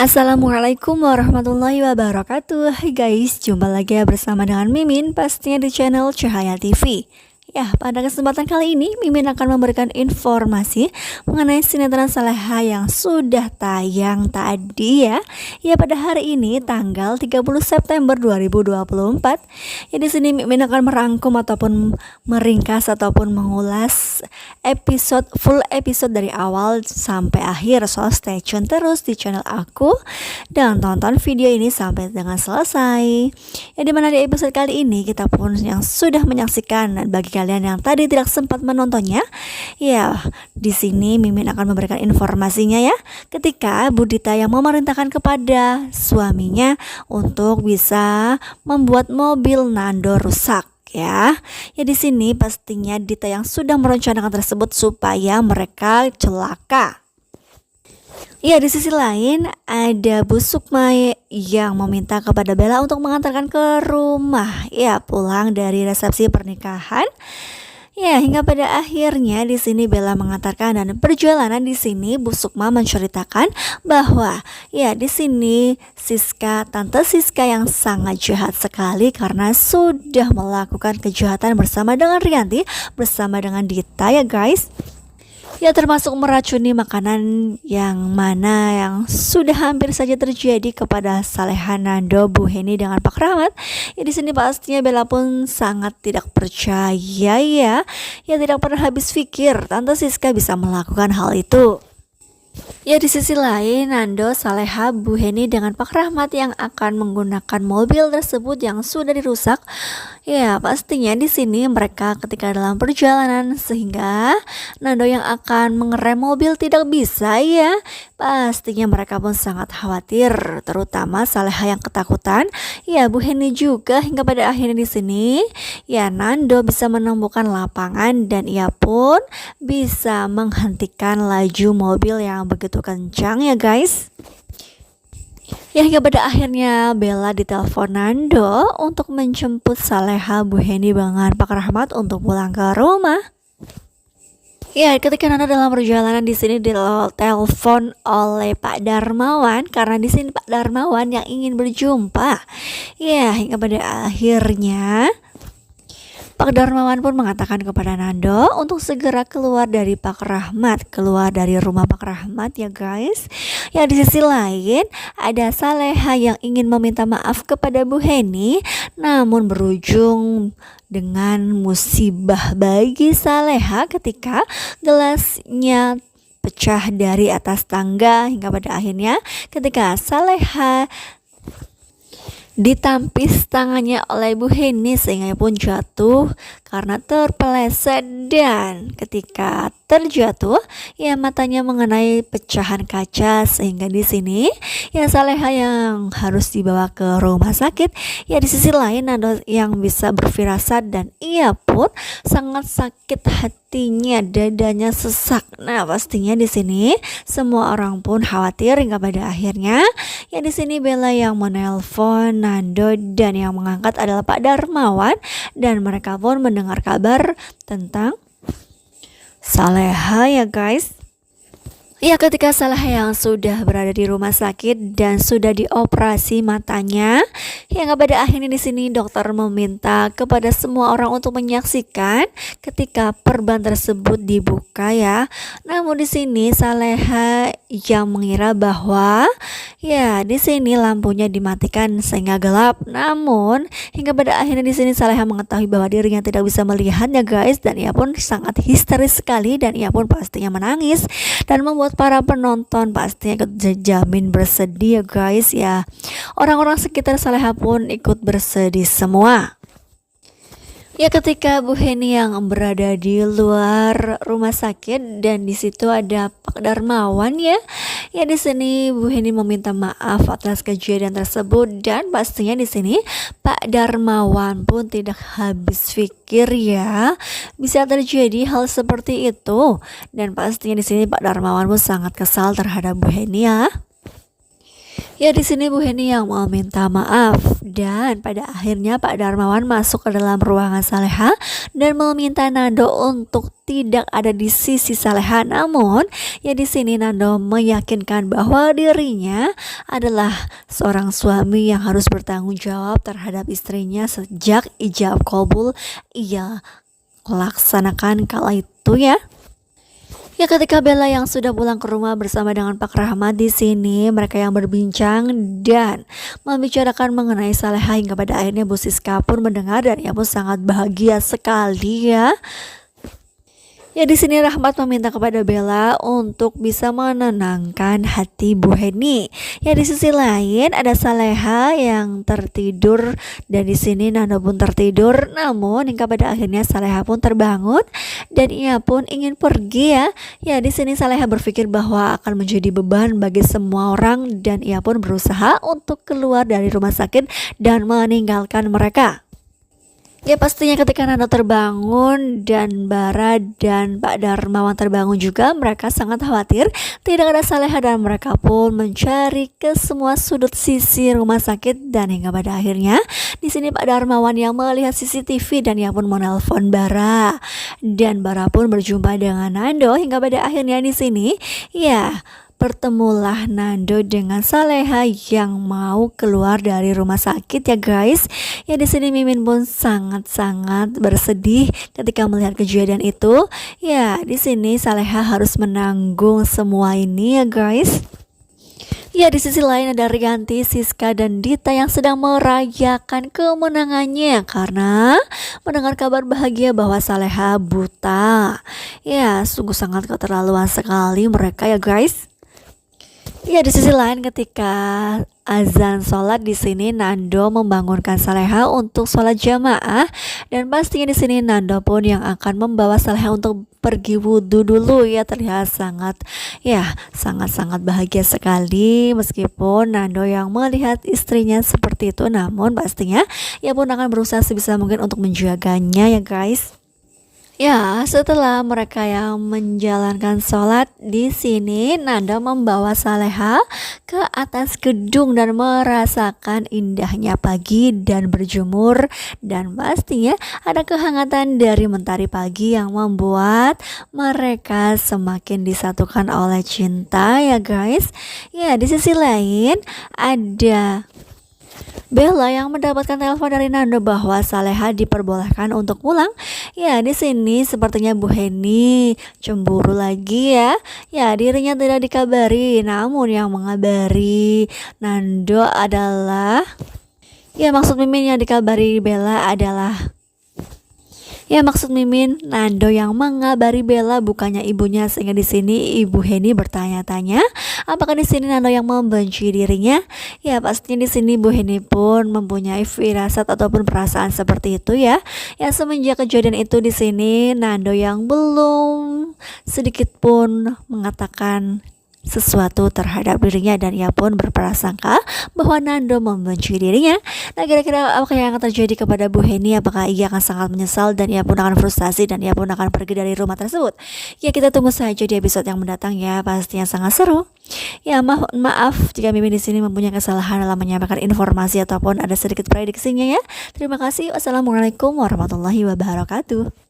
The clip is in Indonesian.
Assalamualaikum warahmatullahi wabarakatuh. Hai guys, jumpa lagi ya bersama dengan Mimin, pastinya di channel Cahaya TV. Ya, pada kesempatan kali ini Mimin akan memberikan informasi mengenai sinetron Saleha yang sudah tayang tadi ya. Ya, pada hari ini tanggal 30 September 2024. Ya, di sini Mimin akan merangkum ataupun meringkas ataupun mengulas full episode dari awal sampai akhir. So stay tune terus di channel aku dan tonton video ini sampai dengan selesai. Ya, dimana di episode kali ini kita pun yang sudah menyaksikan, dan bagi kalian yang tadi tidak sempat menontonnya, ya di sini Mimin akan memberikan informasinya ya. Ketika Budita yang memerintahkan kepada suaminya untuk bisa membuat mobil Nando rusak. Ya di sini pastinya Dita yang sudah merencanakan tersebut supaya mereka celaka. Ya, di sisi lain ada Bu Sukma yang meminta kepada Bella untuk mengantarkan ke rumah ya pulang dari resepsi pernikahan. Ya, hingga pada akhirnya di sini Bella mengantarkan, dan perjalanan di sini Bu Sukma menceritakan bahwa ya di sini Tante Siska yang sangat jahat sekali karena sudah melakukan kejahatan bersama dengan Rianti, bersama dengan Dita ya guys. Ya, termasuk meracuni makanan yang mana yang sudah hampir saja terjadi kepada Saleha, Nando, Bu Heni dengan Pak Rahmat. Ya, di sini pastinya Bella pun sangat tidak percaya ya. Ya, tidak pernah habis pikir Tante Siska bisa melakukan hal itu. Ya, di sisi lain Nando, Saleha, Bu Heni dengan Pak Rahmat yang akan menggunakan mobil tersebut yang sudah dirusak. Ya, pastinya di sini mereka ketika dalam perjalanan sehingga Nando yang akan mengerem mobil tidak bisa ya. Pastinya mereka pun sangat khawatir, terutama Saleha yang ketakutan. Ya, Bu Heni juga, hingga pada akhirnya di sini ya Nando bisa menemukan lapangan dan ia pun bisa menghentikan laju mobil yang begitu kencang ya guys. Ya, hingga pada akhirnya Bella ditelepon Nando untuk menjemput Saleha, Bu Heni dengan Pak Rahmat untuk pulang ke rumah. Ya, ketika Nando dalam perjalanan di sini ditelepon oleh Pak Darmawan karena di sini Pak Darmawan yang ingin berjumpa. Ya, hingga pada akhirnya Pak Darmawan pun mengatakan kepada Nando untuk segera keluar dari Pak Rahmat, keluar dari rumah Pak Rahmat ya guys. Ya, di sisi lain ada Saleha yang ingin meminta maaf kepada Bu Heni, namun berujung dengan musibah bagi Saleha ketika gelasnya pecah dari atas tangga, hingga pada akhirnya ketika Saleha ditampis tangannya oleh Bu Heni sehingga pun jatuh karena terpeleset, dan ketika terjatuh ya matanya mengenai pecahan kaca sehingga di sini ya Saleha yang harus dibawa ke rumah sakit. Ya, di sisi lain Nando yang bisa berfirasat dan ia pun sangat sakit hatinya, dadanya sesak. Nah, pastinya di sini semua orang pun khawatir hingga pada akhirnya ya di sini Bella yang menelpon Nando dan yang mengangkat adalah Pak Darmawan, dan mereka pun mendengar kabar tentang Saleha ya guys. Ya, ketika Saleha yang sudah berada di rumah sakit dan sudah dioperasi matanya, hingga pada akhirnya di sini dokter meminta kepada semua orang untuk menyaksikan ketika perban tersebut dibuka ya. Namun di sini Saleha yang mengira bahwa ya di sini lampunya dimatikan sehingga gelap. Namun hingga pada akhirnya di sini Saleha mengetahui bahwa dirinya tidak bisa melihatnya guys, dan ia pun sangat histeris sekali dan ia pun pastinya menangis dan membuat para penonton pastinya ikut jamin bersedih ya guys ya. Orang-orang sekitar Saleha pun ikut bersedih semua. Ya, ketika Bu Heni yang berada di luar rumah sakit dan di situ ada Pak Darmawan ya. Ya, di sini Bu Heni meminta maaf atas kejadian tersebut, dan pastinya di sini Pak Darmawan pun tidak habis pikir ya bisa terjadi hal seperti itu, dan pastinya di sini Pak Darmawan pun sangat kesal terhadap Bu Heni ya. Ya, di sini Bu Heni yang meminta maaf. Dan pada akhirnya Pak Darmawan masuk ke dalam ruangan Saleha dan meminta Nando untuk tidak ada di sisi Saleha. Namun ya di sini Nando meyakinkan bahwa dirinya adalah seorang suami yang harus bertanggung jawab terhadap istrinya sejak ijab kabul ia laksanakan kala itu ya. Ya, ketika Bella yang sudah pulang ke rumah bersama dengan Pak Rahmat, di sini mereka yang berbincang dan membicarakan mengenai Saleha hingga pada akhirnya Bu Siska pun mendengar dan ia pun sangat bahagia sekali ya. Ya, di sini Rahmat meminta kepada Bella untuk bisa menenangkan hati Bu Heni. Ya, di sisi lain ada Saleha yang tertidur dan di sini Nando pun tertidur. Namun hingga pada akhirnya Saleha pun terbangun dan ia pun ingin pergi ya. Ya, di sini Saleha berpikir bahwa akan menjadi beban bagi semua orang dan ia pun berusaha untuk keluar dari rumah sakit dan meninggalkan mereka. Ya, pastinya ketika Nando terbangun dan Bara dan Pak Darmawan terbangun juga, mereka sangat khawatir tidak ada Saleha dan mereka pun mencari ke semua sudut sisi rumah sakit dan hingga pada akhirnya di sini Pak Darmawan yang melihat CCTV dan ia pun menelpon Bara dan Bara pun berjumpa dengan Nando hingga pada akhirnya di sini ya bertemulah Nando dengan Saleha yang mau keluar dari rumah sakit ya guys. Ya, di sini Mimin pun sangat-sangat bersedih ketika melihat kejadian itu. Ya, di sini Saleha harus menanggung semua ini ya guys. Ya, di sisi lain ada Rianti, Siska, dan Dita yang sedang merayakan kemenangannya karena mendengar kabar bahagia bahwa Saleha buta. Ya, sungguh sangat keterlaluan sekali mereka ya guys. Ya, di sisi lain ketika azan sholat di sini Nando membangunkan Saleha untuk sholat jamaah dan pastinya di sini Nando pun yang akan membawa Saleha untuk pergi wudhu dulu ya. Terlihat sangat bahagia sekali meskipun Nando yang melihat istrinya seperti itu, namun pastinya ia pun akan berusaha sebisa mungkin untuk menjaganya ya guys. Ya, setelah mereka yang menjalankan sholat di sini, Nando membawa Saleha ke atas gedung dan merasakan indahnya pagi dan berjemur dan pastinya ada kehangatan dari mentari pagi yang membuat mereka semakin disatukan oleh cinta ya guys. Ya, di sisi lain ada Bella yang mendapatkan telepon dari Nando bahwa Saleha diperbolehkan untuk pulang. Ya, di sini sepertinya Bu Heni cemburu lagi ya. Ya, dirinya tidak dikabari, namun yang mengabari Nando adalah maksud Mimin yang dikabari Bella adalah maksud Mimin Nando yang mengabari Bella bukannya ibunya, sehingga di sini Ibu Heni bertanya-tanya apakah di sini Nando yang membenci dirinya. Ya, pastinya di sini Bu Heni pun mempunyai firasat ataupun perasaan seperti itu ya. Ya, semenjak kejadian itu di sini Nando yang belum sedikit pun mengatakan sesuatu terhadap dirinya dan ia pun berprasangka bahwa Nando membenci dirinya. Nah, kira-kira apa yang akan terjadi kepada Bu Heni? Apakah ia akan sangat menyesal dan ia pun akan frustasi dan ia pun akan pergi dari rumah tersebut? Ya, kita tunggu saja di episode yang mendatang ya, pastinya sangat seru. Ya, maaf jika Mimin di sini mempunyai kesalahan dalam menyampaikan informasi ataupun ada sedikit prediksinya ya. Terima kasih. Wassalamualaikum warahmatullahi wabarakatuh.